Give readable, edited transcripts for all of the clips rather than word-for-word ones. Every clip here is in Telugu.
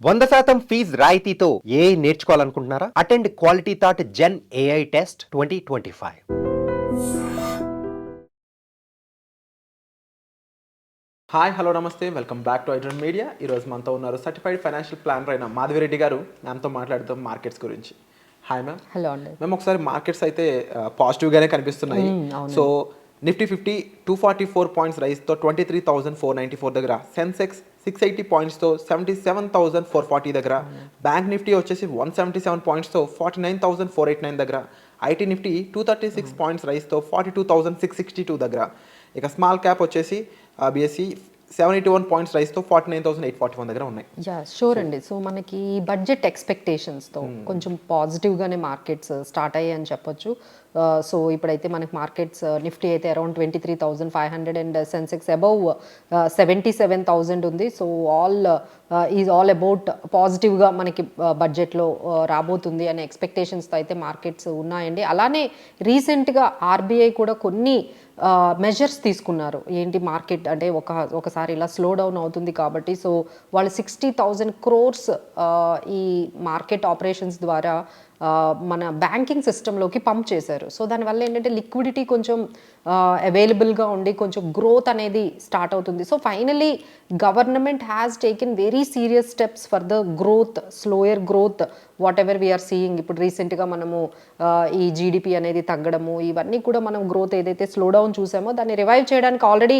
100% ఫీజ్ రాయితీతో ఏఐ నేర్చుకోవాలనుకుంటున్నారా? Attend quality thought gen AI test 2025. Hi hello నమస్తే, welcome back to iDream media. ఈరోజు మనతో ఉన్నారు సర్టిఫైడ్ ఫైనాన్షియల్ ప్లానర్ అయిన మాధవిరెడ్డి గారు. మ్యామ్తో మాట్లాడుతాం మార్కెట్స్ గురించి. Hi ma'am. హలో అండి. మేము ఒకసారి మార్కెట్స్ అయితే పాజిటివ్గానే కనిపిస్తున్నాయి. సో నిఫ్టీ 50 244 పాయింట్స్ రైజ్తో 23,494 దగ్గర, సెన్సెక్స్ 680 పాయింట్స్తో 77,440 దగ్గర, బ్యాంక్ నిఫ్టీ వచ్చేసి 177 పాయింట్స్తో 49,489 దగ్గర, ఐటీ నిఫ్టీ 236 పాయింట్స్ రైజ్తో 42,662 దగ్గర, ఇక స్మాల్ క్యాప్ వచ్చేసి బిఎస్సి 781 పాయింట్స్ రైస్తో 49,841 దగ్గర ఉన్నాయి. యా షూర్ అండి. సో మనకి బడ్జెట్ ఎక్స్పెక్టేషన్స్తో కొంచెం పాజిటివ్గానే మార్కెట్స్ స్టార్ట్ అయ్యాయి అని చెప్పొచ్చు. సో ఇప్పుడైతే మనకి మార్కెట్స్ నిఫ్టీ అయితే అరౌండ్ 23,500 అండ్ సెన్సెక్స్ అబౌవ్ 77,000 ఉంది. సో ఈజ్ ఆల్ అబౌట్ పాజిటివ్గా మనకి బడ్జెట్లో రాబోతుంది అనే ఎక్స్పెక్టేషన్స్తో అయితే మార్కెట్స్ ఉన్నాయండి. అలానే రీసెంట్గా ఆర్బీఐ కూడా కొన్ని మెజర్స్ తీసుకున్నారు. ఏంటి మార్కెట్ అంటే ఒకసారి ఇలా స్లో డౌన్ అవుతుంది కాబట్టి సో వాళ్ళు 60,000 crores ఈ మార్కెట్ ఆపరేషన్స్ ద్వారా మన బ్యాంకింగ్ సిస్టంలోకి పంప్ చేశారు. సో దానివల్ల ఏంటంటే లిక్విడిటీ కొంచెం అవైలబుల్గా ఉండి కొంచెం గ్రోత్ అనేది స్టార్ట్ అవుతుంది. So finally government has taken very serious steps for the growth, slower growth whatever we are seeing. ఇప్పుడు రీసెంట్గా మనము ఈ జీడిపి అనేది తగ్గడము, ఇవన్నీ కూడా మనం గ్రోత్ ఏదైతే స్లో డౌన్ చూసామో దాన్ని రివైవ్ చేయడానికి ఆల్రెడీ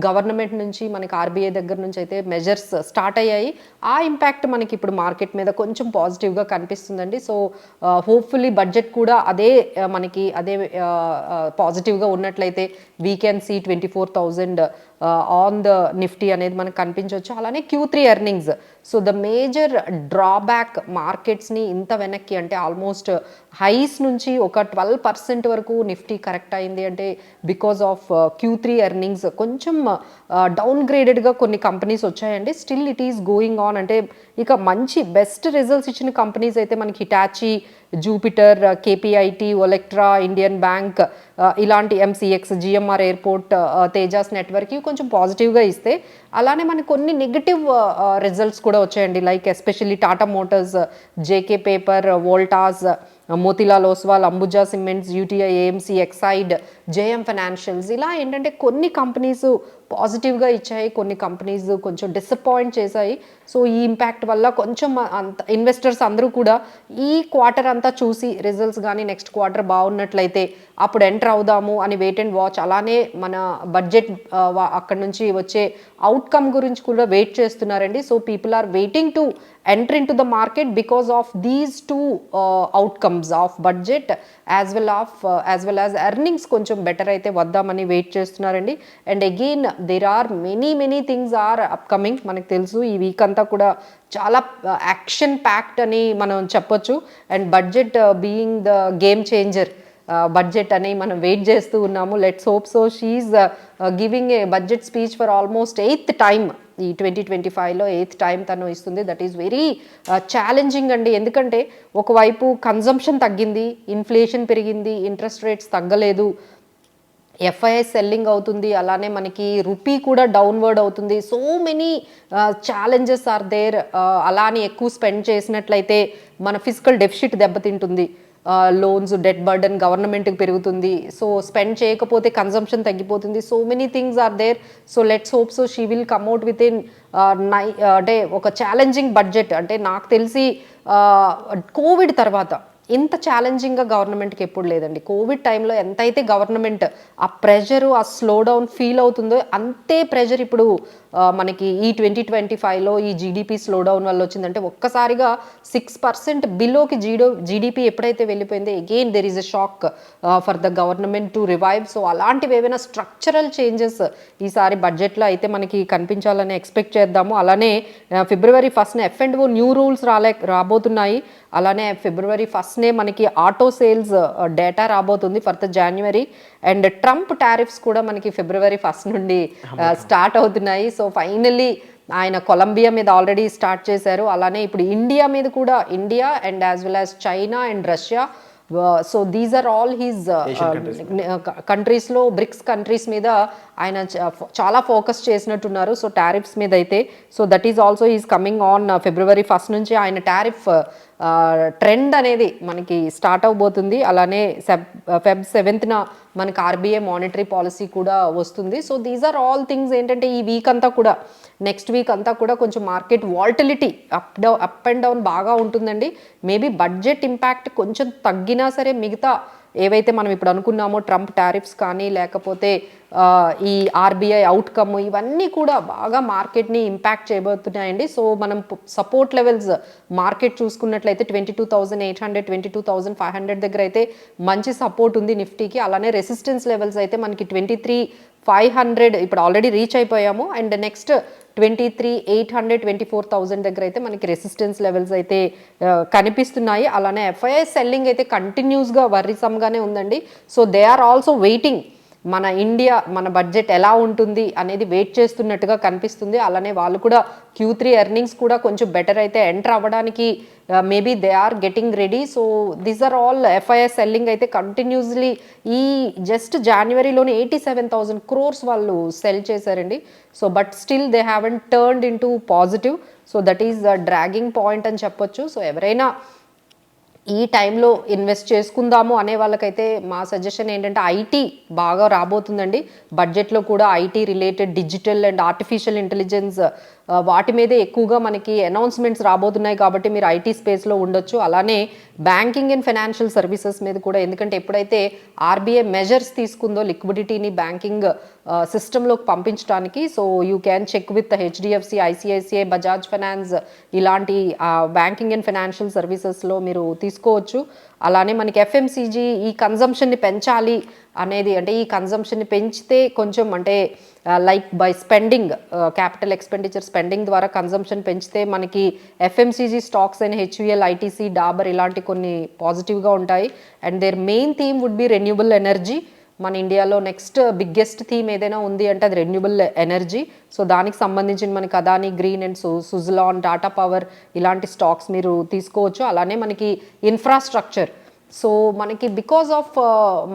గవర్నమెంట్ నుంచి మనకి ఆర్బీఐ దగ్గర నుంచి అయితే మెజర్స్ స్టార్ట్ అయ్యాయి. ఆ ఇంపాక్ట్ మనకి ఇప్పుడు మార్కెట్ మీద కొంచెం పాజిటివ్గా కనిపిస్తుందండి. సో హోప్ఫుల్లీ బడ్జెట్ కూడా అదే మనకి అదే పాజిటివ్గా ఉన్నట్లయితే we can see 24,000 on the Nifty అనేది మనకు కనిపించవచ్చు. అలానే Q3 earnings. So the major drawback మార్కెట్స్ని ఇంత వెనక్కి అంటే ఆల్మోస్ట్ హైస్ నుంచి ఒక 12% వరకు నిఫ్టీ కరెక్ట్ అయింది అంటే బికాస్ ఆఫ్ Q3 ఎర్నింగ్స్ కొంచెం డౌన్ గ్రేడెడ్గా కొన్ని కంపెనీస్ వచ్చాయండి. Still it is going on. అంటే ఇక మంచి బెస్ట్ రిజల్ట్స్ ఇచ్చిన కంపెనీస్ అయితే మనకి Hitachi, Jupiter, KPIT, Olectra, Indian bank, ఇలాంటి MCX, GMR airport, Tejas network ఇవి కొంచెం పాజిటివ్గా ఇస్తే, అలానే మనకి కొన్ని నెగిటివ్ రిజల్ట్స్ కూడా వచ్చాయండి. Like especially Tata motors, JK paper, Voltas, Motilal Oswal, Ambuja cements, UTI, AMC, Exide, JM financials, ఇలా ఏంటంటే కొన్ని కంపెనీస్ పాజిటివ్గా ఇచ్చాయి, కొన్ని కంపెనీస్ కొంచెం డిసప్పాయింట్ చేశాయి. సో ఈ ఇంపాక్ట్ వల్ల కొంచెం అంత ఇన్వెస్టర్స్ అందరూ కూడా ఈ క్వార్టర్ అంతా చూసి రిజల్ట్స్ కానీ నెక్స్ట్ క్వార్టర్ బాగున్నట్లయితే అప్పుడు ఎంటర్ అవుదాము అని వెయిట్ అండ్ వాచ్. అలానే మన బడ్జెట్ అక్కడ నుంచి వచ్చే అవుట్కమ్ గురించి కూడా వెయిట్ చేస్తున్నారండి. So people are waiting to enter into the market because of these two outcomes of budget as well as earnings కొంచెం బెటర్ అయితే వద్దామని వెయిట్ చేస్తున్నారండి. And again there are many things are upcoming. మనకు తెలుసు ఈ వీక్ అంతా కూడా చాలా యాక్షన్ ప్యాక్డ్ అని మనం చెప్పొచ్చు. And budget being the game changer budget అని మనం వెయిట్ చేస్తూ ఉన్నాము. Let's hope so. She's giving a budget speech for almost 8th time. ఈ 2025లో 8th టైం తను ఇస్తుంది. దట్ ఈస్ వెరీ ఛాలెంజింగ్ అండి. ఎందుకంటే ఒకవైపు కన్జంప్షన్ తగ్గింది, ఇన్ఫ్లేషన్ పెరిగింది, ఇంట్రెస్ట్ రేట్స్ తగ్గలేదు, ఎఫ్ఐఐ సెల్లింగ్ అవుతుంది, అలానే మనకి రూపీ కూడా డౌన్వర్డ్ అవుతుంది. So many challenges are there. అలానే ఎక్కువ స్పెండ్ చేసినట్లయితే మన ఫిజికల్ డెఫిసిట్ దెబ్బతింటుంది, లోన్స్, డెట్ బర్డన్ గవర్నమెంట్కి పెరుగుతుంది. సో స్పెండ్ చేయకపోతే కన్జంప్షన్ తగ్గిపోతుంది. So many things are there. So let's hope so she will come out with in అంటే ఒక ఛాలెంజింగ్ బడ్జెట్. అంటే నాకు తెలిసి కోవిడ్ తర్వాత ఇంత ఛాలెంజింగ్గా గవర్నమెంట్కి ఎప్పుడు లేదండి. కోవిడ్ టైంలో ఎంతైతే గవర్నమెంట్ ఆ ప్రెషరు, ఆ స్లో డౌన్ ఫీల్ అవుతుందో అంతే ప్రెషర్ ఇప్పుడు మనకి ఈ 2025లో ఈ జీడిపి స్లో డౌన్ వల్ల వచ్చిందంటే ఒక్కసారిగా 6% బిలోకి జీడిపి ఎప్పుడైతే వెళ్ళిపోయిందో again there is a shock for the government to revive. So అలాంటివి ఏవైనా స్ట్రక్చరల్ చేంజెస్ ఈసారి బడ్జెట్లో అయితే మనకి కనిపించాలని ఎక్స్పెక్ట్ చేద్దాము. అలానే February 1st F&O new rules రాబోతున్నాయి. అలానే February 1st మనకి ఆటో సేల్స్ డేటా రాబోతుంది for the January. And Trump tariffs కూడా మనకి February 1st నుండి స్టార్ట్ అవుతున్నాయి. సో ఫైనల్లీ ఆయన కొలంబియా మీద ఆల్రెడీ స్టార్ట్ చేశారు. అలానే ఇప్పుడు ఇండియా మీద కూడా, India and as well as China and Russia so these are all his కంట్రీస్లో బ్రిక్స్ కంట్రీస్ మీద ఆయన చాలా ఫోకస్ చేసినట్టున్నారు. సో టారిఫ్స్ మీద అయితే so that is also is coming on February 1st నుంచి ఆయన టారిఫ్ ట్రెండ్ అనేది మనకి స్టార్ట్ అవబోతుంది. అలానే Feb 7th మనకి RBI మానిటరీ పాలసీ కూడా వస్తుంది. So these are all things ఏంటంటే ఈ వీక్ అంతా కూడా నెక్స్ట్ వీక్ అంతా కూడా కొంచెం market volatility up and down బాగా ఉంటుందండి. మేబీ బడ్జెట్ ఇంపాక్ట్ కొంచెం తగ్గినా సరే మిగతా ఏవైతే మనం ఇప్పుడు అనుకున్నామో ట్రంప్ టారిఫ్స్ కానీ లేకపోతే ఈ RBI అవుట్కమ్ ఇవన్నీ కూడా బాగా మార్కెట్ని ఇంపాక్ట్ చేయబోతున్నాయండి. సో మనం సపోర్ట్ లెవెల్స్ మార్కెట్ చూసుకున్నట్లయితే 22,800 22,500 దగ్గర అయితే మంచి సపోర్ట్ ఉంది నిఫ్టీకి. అలానే రెసిస్టెన్స్ లెవెల్స్ అయితే మనకి 23,500 ఇప్పుడు ఆల్రెడీ రీచ్ అయిపోయాము. అండ్ నెక్స్ట్ 23,800 24,000 దగ్గర అయితే మనకి రెసిస్టెన్స్ లెవెల్స్ అయితే కనిపిస్తున్నాయి. అలానే FII సెల్లింగ్ అయితే కంటిన్యూస్గా వర్రిసమ్గానే ఉందండి. So they are also waiting మన ఇండియా మన బడ్జెట్ ఎలా ఉంటుంది అనేది వెయిట్ చేస్తున్నట్టుగా కనిపిస్తుంది. అలానే వాళ్ళు కూడా Q3 ఎర్నింగ్స్ కూడా కొంచెం బెటర్ అయితే ఎంటర్ అవ్వడానికి maybe they are getting ready. So these are all FII selling అయితే కంటిన్యూస్లీ ఈ జస్ట్ జనవరిలోనే 87,000 crores వాళ్ళు సెల్ చేశారండి. So but still they haven't turned into positive. So that is dragging point అని చెప్పొచ్చు. సో ఎవరైనా ఈ టైంలో ఇన్వెస్ట్ చేసుకుందాము అనే వాళ్ళకైతే మా సజెషన్ ఏంటంటే ఐటీ బాగా రాబోతుందండి. బడ్జెట్లో కూడా IT related digital and artificial intelligence వాటి మీదే ఎక్కువగా మనకి అనౌన్స్మెంట్స్ రాబోతున్నాయి కాబట్టి మీరు ఐటీ స్పేస్లో ఉండొచ్చు. అలానే బ్యాంకింగ్ అండ్ ఫైనాన్షియల్ సర్వీసెస్ మీద కూడా, ఎందుకంటే ఎప్పుడైతే RBI మెజర్స్ తీసుకుందో లిక్విడిటీని బ్యాంకింగ్ సిస్టంలోకి పంపించడానికి, so you can check with HDFC, ICICI, Bajaj finance ఇలాంటి బ్యాంకింగ్ అండ్ ఫైనాన్షియల్ సర్వీసెస్లో మీరు తీసుకోవచ్చు. అలానే మనకి FMCG ఈ కన్జంప్షన్ని పెంచాలి అనేది, అంటే ఈ కన్జంప్షన్ని పెంచితే కొంచెం అంటే like by spending capital expenditure spending ద్వారా కన్జంప్షన్ పెంచితే మనకి FMCG స్టాక్స్ అయిన HUL, ITC, డాబర్ ఇలాంటి కొన్ని పాజిటివ్గా ఉంటాయి. And their main theme would be renewable energy. మన ఇండియాలో నెక్స్ట్ బిగ్గెస్ట్ థీమ్ ఏదైనా ఉంది అంటే అది రెన్యూబుల్ ఎనర్జీ. సో దానికి సంబంధించిన మనకి Adani green and Suzlon, Tata power ఇలాంటి స్టాక్స్ మీరు తీసుకోవచ్చు. అలానే మనకి ఇన్ఫ్రాస్ట్రక్చర్, సో మనకి బికాజ్ ఆఫ్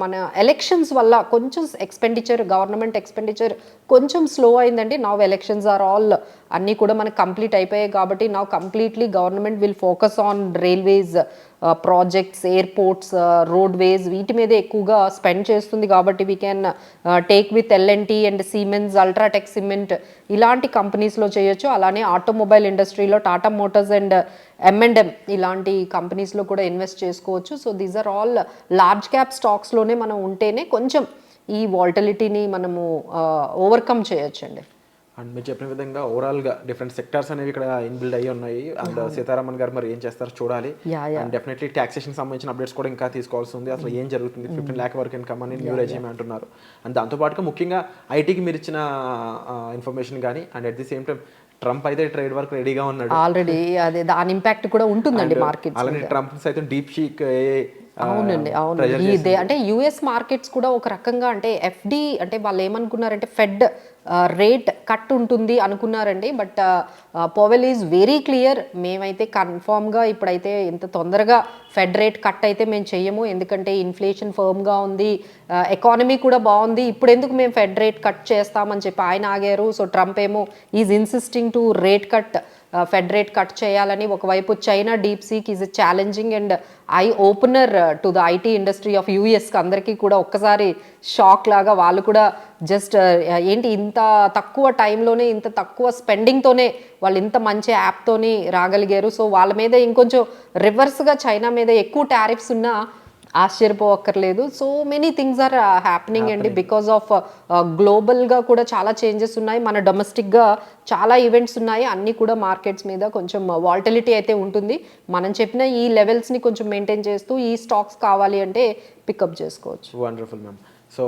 మన ఎలక్షన్స్ వల్ల కొంచెం ఎక్స్పెండిచర్, గవర్నమెంట్ ఎక్స్పెండిచర్ కొంచెం స్లో అయిందండి. నవ్ ఎలక్షన్స్ ఆర్ ఆల్ అన్నీ కూడా మనకి కంప్లీట్ అయిపోయాయి కాబట్టి now completely government will focus on railways projects, airports, roadways వీటి మీద ఎక్కువగా స్పెండ్ చేస్తుంది కాబట్టి we can take with L&T and siemens, UltraTech cement ఇలాంటి కంపెనీస్లో చేయొచ్చు. అలానే ఆటోమొబైల్ ఇండస్ట్రీలో టాటా మోటార్స్ అండ్ M&M ఇలాంటి కంపెనీస్లో కూడా ఇన్వెస్ట్ చేసుకోవచ్చు. So these are all large cap స్టాక్స్లోనే మనం ఉంటేనే కొంచెం ఈ వాల్టిలిటీని మనము ఓవర్కమ్ చేయొచ్చండి. అండ్ మీరు చెప్పిన విధంగా ఓవరాల్గా డిఫరెంట్ సెక్టార్స్ అనేవి ఇక్కడ ఇన్బిల్డ్ అయ్యి ఉన్నాయి. అండ్ సీతారామన్ గారు మరి ఏం చేస్తారో చూడాలి. అండ్ డెఫినెట్లీ టాక్సేషన్ సంబంధించిన అప్డేట్స్ కూడా ఇంకా తీసుకోవాల్సి ఉంది. అసలు ఏం జరుగుతుంది, 15 lakh వరకు ఇన్కమ్ అని న్యూ రెజ్యూమ్ అంటున్నారు. అండ్ దాంతోపాటుగా ముఖ్యంగా ఐటీకి మీరు ఇచ్చిన ఇన్ఫర్మేషన్ కానీ, and at the same time Trump అయితే ట్రేడ్ వర్క్ రెడీగా ఉన్నాడు ఆల్రెడీ. అదే దాని ఇంపాక్ట్ కూడా ఉంటుందండి మార్కెట్. అలానే ట్రంప్ సైతం డీప్ షీక్ అవునండి, అవును. ఇదే అంటే US మార్కెట్స్ కూడా ఒక రకంగా అంటే FD అంటే వాళ్ళు ఏమనుకున్నారంటే ఫెడ్ రేట్ కట్ ఉంటుంది అనుకున్నారండి. But Powell is very clear, మేమైతే కన్ఫామ్గా ఇప్పుడైతే ఇంత తొందరగా ఫెడ్ రేట్ కట్ అయితే మేము చెయ్యము, ఎందుకంటే ఇన్ఫ్లేషన్ ఫర్మ్గా ఉంది, ఎకానమీ కూడా బాగుంది, ఇప్పుడు ఎందుకు మేము ఫెడ్ రేట్ కట్ చేస్తామని చెప్పి ఆయన ఆగారు. సో ట్రంప్ ఏమో is insisting to rate cut, fed rate cut చేయాలని. ఒకవైపు China deep seek is a challenging and eye opener to the IT industry of US అందరికీ కూడా ఒక్కసారి షాక్ లాగా వాళ్ళు కూడా జస్ట్ ఏంటి ఇంత తక్కువ టైంలోనే ఇంత తక్కువ స్పెండింగ్తోనే వాళ్ళు ఇంత మంచి యాప్తోని రాగలిగారు. సో వాళ్ళ మీద ఇంకొంచెం రివర్స్గా చైనా మీద ఎక్కువ టారిఫ్స్ ఉన్నా ఆశ్చర్యపోవక్కర్లేదు. So many things are happening అండి. బికాస్ ఆఫ్ గ్లోబల్గా కూడా చాలా చేంజెస్ ఉన్నాయి, మన డొమెస్టిక్గా చాలా ఈవెంట్స్ ఉన్నాయి, అన్నీ కూడా మార్కెట్స్ మీద కొంచెం వాల్టిలిటీ అయితే ఉంటుంది. మనం చెప్పిన ఈ లెవెల్స్ని కొంచెం మెయింటైన్ చేస్తూ ఈ స్టాక్స్ కావాలి అంటే పికప్ చేసుకోవచ్చు. Wonderful ma'am. సో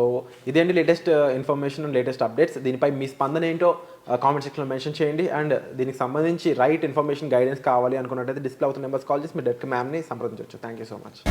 ఇదేంటి లేటెస్ట్ ఇన్ఫర్మేషన్, లేటెస్ట్ అప్డేట్స్. దీనిపై మీ స్పందన ఏంటో కామెంట్ సెక్షన్లో మెన్షన్ చేయండి. అండ్ దీనికి సంబంధించి రైట్ ఇన్ఫర్మేషన్, గైడెన్స్ కావాలి అనుకున్నట్టయితే డిస్ప్లే అవుతున్న నెంబర్స్ కాల్ చేసి మీరు డైరెక్ట్గా మ్యామ్ని సంప్రదించవచ్చు. Thank you so much.